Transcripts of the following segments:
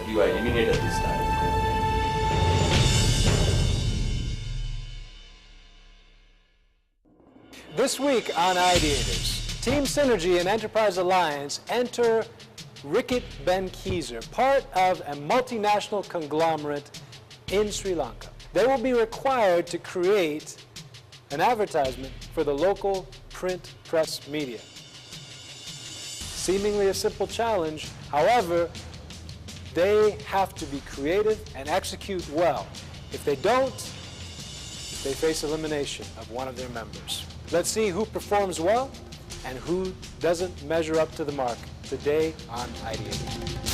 you eliminate at this time? This week on Ideators, Team Synergy and Enterprise Alliance enter Ricket Benkiser, part of a multinational conglomerate in Sri Lanka. They will be required to create an advertisement for the local print press media. Seemingly a simple challenge, however, they have to be creative and execute well. If they don't, they face elimination of one of their members. Let's see who performs well and who doesn't measure up to the mark today on Ideators.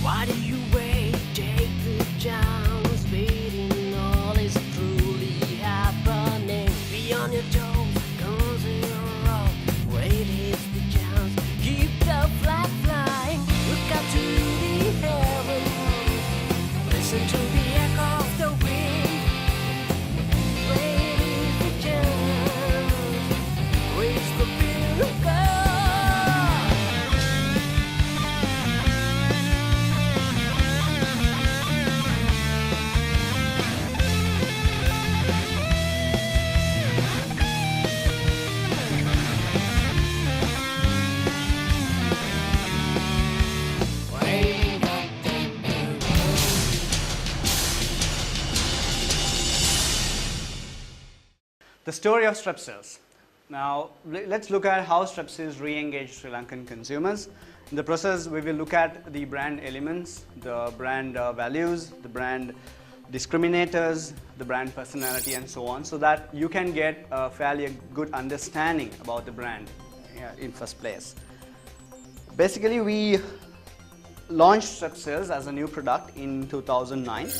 Why do you wait? Take the chance. Waiting, all is truly happening. Be on your toes, don't zero. Wait is the chance. Keep the flag flying. Look up to the heavens. Listen to the echo of the wind. Wait is the chance. Reach the pinnacle. The story of Strepsils. Now, let's look at how Strepsils re-engage Sri Lankan consumers. In the process, we will look at the brand elements, the brand values, the brand discriminators, the brand personality, and so on, so that you can get a fairly good understanding about the brand in first place. Basically, we launched Strepsils as a new product in 2009.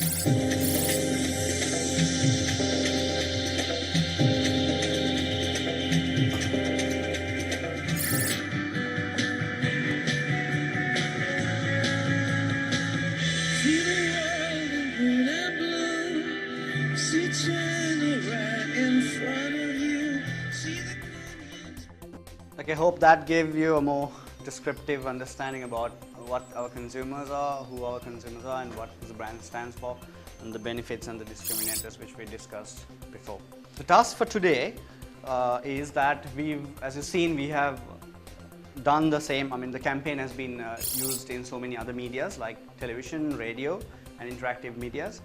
I hope that gave you a more descriptive understanding about what our consumers are, who our consumers are, and what the brand stands for, and the benefits and the discriminators which we discussed before. The task for today is that as you've seen, we have done the same. I mean, the campaign has been used in so many other medias like television, radio, and interactive medias.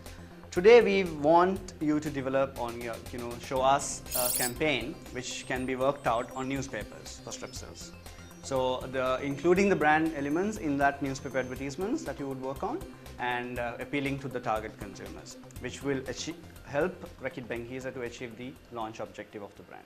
Today we want you to develop on your, show us a campaign which can be worked out on newspapers for Strepsils. So including the brand elements in that newspaper advertisements that you would work on, and appealing to the target consumers, which will help Ricket Benkiser to achieve the launch objective of the brand.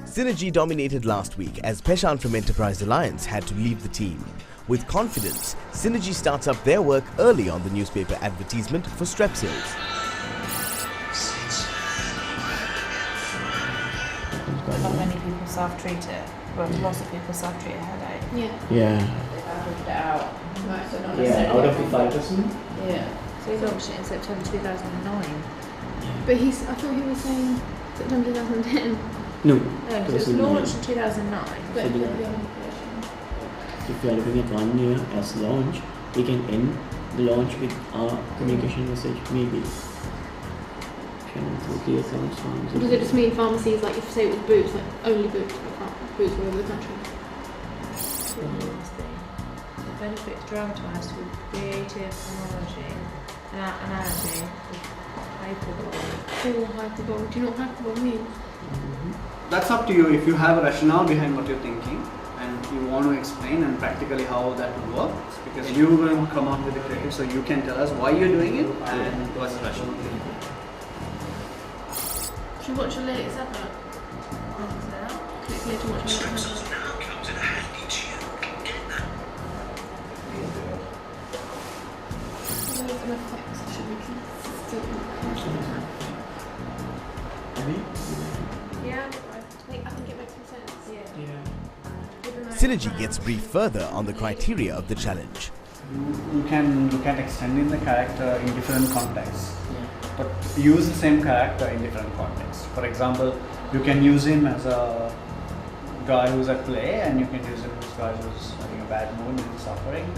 Synergy dominated last week as Peshan from Enterprise Alliance had to leave the team. With confidence, Synergy starts up their work early on the newspaper advertisement for Strepsils. Not many people self-treat it, but lots of people self-treat a headache. Yeah. They've averaged it out. Right, so not Yeah, out of the 5%. Yeah. So he launched it in September 2009. But I thought he was saying September 2010. No. No, because it was launched in 2009. But So if you are looking at 1 year as launch, we can end the launch with our communication message, maybe. does it just mean pharmacies, like if say it was Boots, like only Boots, but Boots all over the country? The benefits dramatised with creative analogy, All hyperbole. Do you know what hyperbole means? That's up to you. If you have a rationale behind what you're thinking and you want to explain and practically how that would work, because you will come up with the creative, so you can tell us why you're doing it and what's the rationale. Should we watch your latest advert? Click here to watch your latest advert. Now comes in handy to you. Get that. Those are effects should be consistent. I mean, Yeah. I think it makes sense. Yeah. Yeah. Synergy gets briefed further on the criteria of the challenge. You can look at extending the character in different contexts, but use the same character in different contexts. For example, you can use him as a guy who's at play, and you can use him as a guy who's having a bad mood and suffering.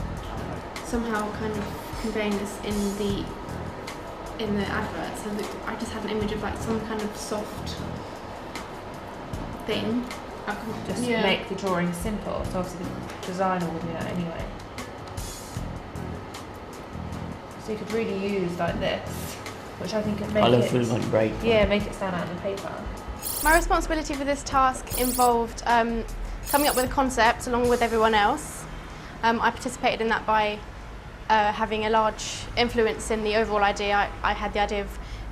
Somehow kind of conveying this in the advert, so that I just have an image of like some kind of soft thing. Just make the drawing simple. So obviously the designer will do that anyway. So you could really use like this, which I think could make Colourful it one, bright. Yeah, make it stand out on the paper. My responsibility for this task involved coming up with a concept along with everyone else. I participated in that by having a large influence in the overall idea. I had the idea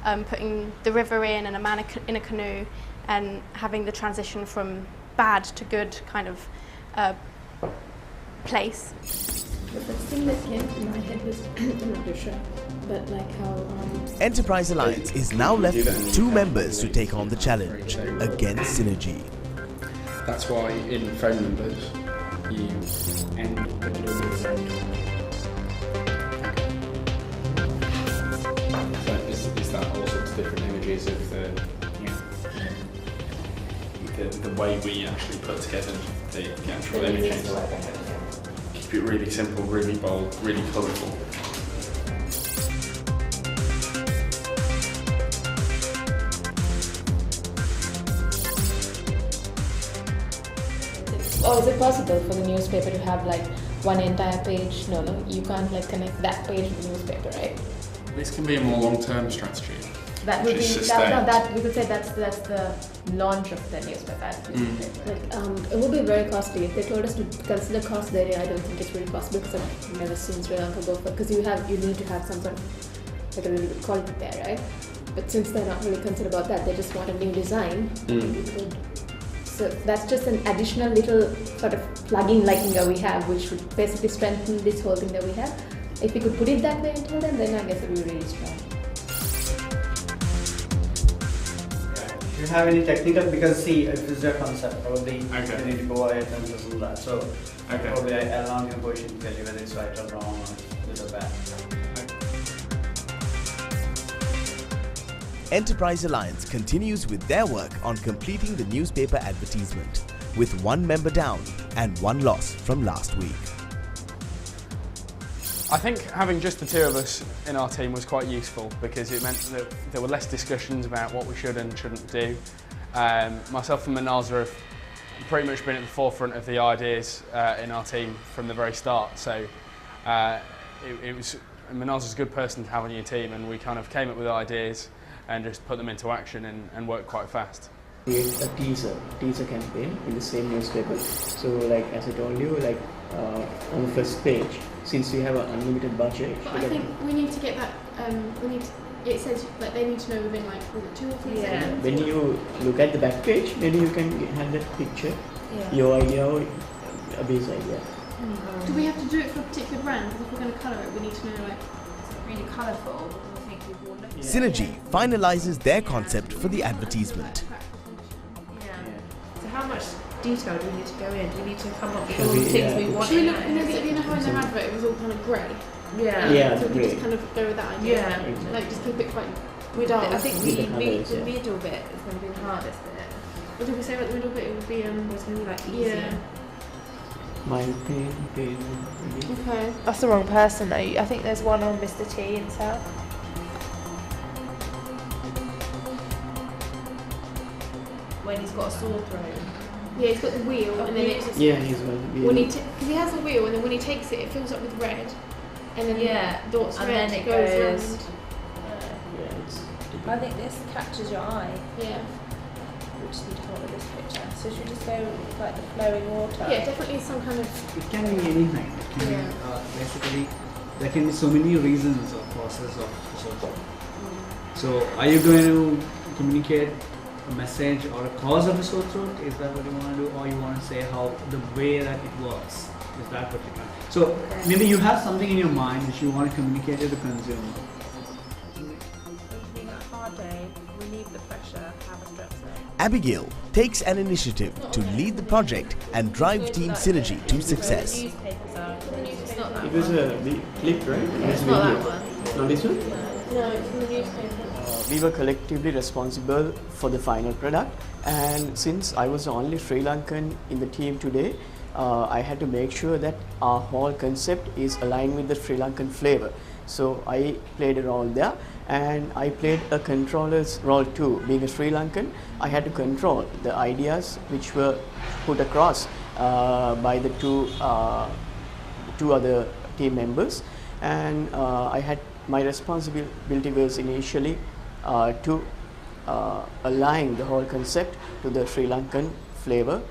of putting the river in and a man in a canoe and having the transition from bad to good kind of place. The first thing that came to my head was, I'm not too sure, but like how... Enterprise Alliance is now left with 2 members to take on the challenge against Synergy. That's why in phone numbers you end the middle with a So is that all sorts of different images of the way we actually put together the actual images? Keep it really simple, really bold, really colourful. Oh, is it possible for the newspaper to have like one entire page? No, you can't like connect that page with the newspaper, right? This can be a more long-term strategy. That would be sustained. that we could say that's the launch of the newspaper. Like, it would be very costly if they told us to consider cost there. I don't think it's really possible because I've never seen Sri Lanka go for, because you need to have some sort of like a really good quality there, right? But since they're not really concerned about that, they just want a new design. So that's just an additional little sort of plugin liking that we have, which would basically strengthen this whole thing that we have. If we could put it that way and tell them, then I guess it would be really strong. If you have any technical, because see, if it's your concept, probably you Okay. need to go ahead and do that. So Okay. probably I'll not in a position to tell you whether it's right or wrong or good or bad. Enterprise Alliance continues with their work on completing the newspaper advertisement, with 1 member down and 1 loss from last week. I think having just the 2 of us in our team was quite useful because it meant that there were less discussions about what we should and shouldn't do. Myself and Manaza have pretty much been at the forefront of the ideas in our team from the very start. So Manaza's a good person to have on your team, and we kind of came up with ideas and just put them into action and work quite fast. Create a teaser campaign in the same newspaper. So like as I told you, like on the first page, since we have an unlimited budget. But I think we need to get that. It says that they need to know within like 2 or 3 seconds. When you look at the back page, then you can have that picture, your idea or a base idea. Do we have to do it for a particular brand? Because if we're going to colour it, we need to know like Really colourful. I think people will look. Synergy finalizes their concept for the advertisement. Yeah. So how much detail do we need to go in? Do we need to come up with Shall all the we, things we want? Should we look, you know how in their advert it was all kind of grey? Yeah. Yeah, So we grey. just kind of go with that idea. Yeah. Like just keep it quite With dark. I think With the the colours, yeah. middle bit is going to be the hardest bit. What did we say about the middle bit? It would be It's going to be like easier. yeah. My pain. Okay. That's the wrong person though. I think there's one on Mr. T himself. When he's got a sore throat. Yeah, he's got the wheel, and then it's Yeah, he's going when because he has the wheel, and then when he takes it, it fills up with red, and then dots and red then it goes goes. round. Yeah, it's I think this catches your eye. Yeah. We just need to come up with this picture. So should we just go like the flowing water? Yeah, definitely some kind of. It can be anything. It can Yeah. be basically there can be so many reasons or causes of sore throat. So are you going to communicate a message or a cause of a sore throat? Is that what you want to do, or you want to say how the way that it works? Is that what you want? So maybe you have something in your mind which you want to communicate to the consumer. When it's been a hard day, relieve the pressure, have a strep throat. Abigail takes an initiative to lead the project and drive Team Synergy to success. It was a big clip, right? It's not that one. Not this one? No, it's in the newspaper. We were collectively responsible for the final product, and since I was the only Sri Lankan in the team today, I had to make sure that our whole concept is aligned with the Sri Lankan flavor. So I played a role there, and I played a controller's role too. Being a Sri Lankan, I had to control the ideas which were put across by the two other team members, and I had my responsibility was initially to align the whole concept to the Sri Lankan flavor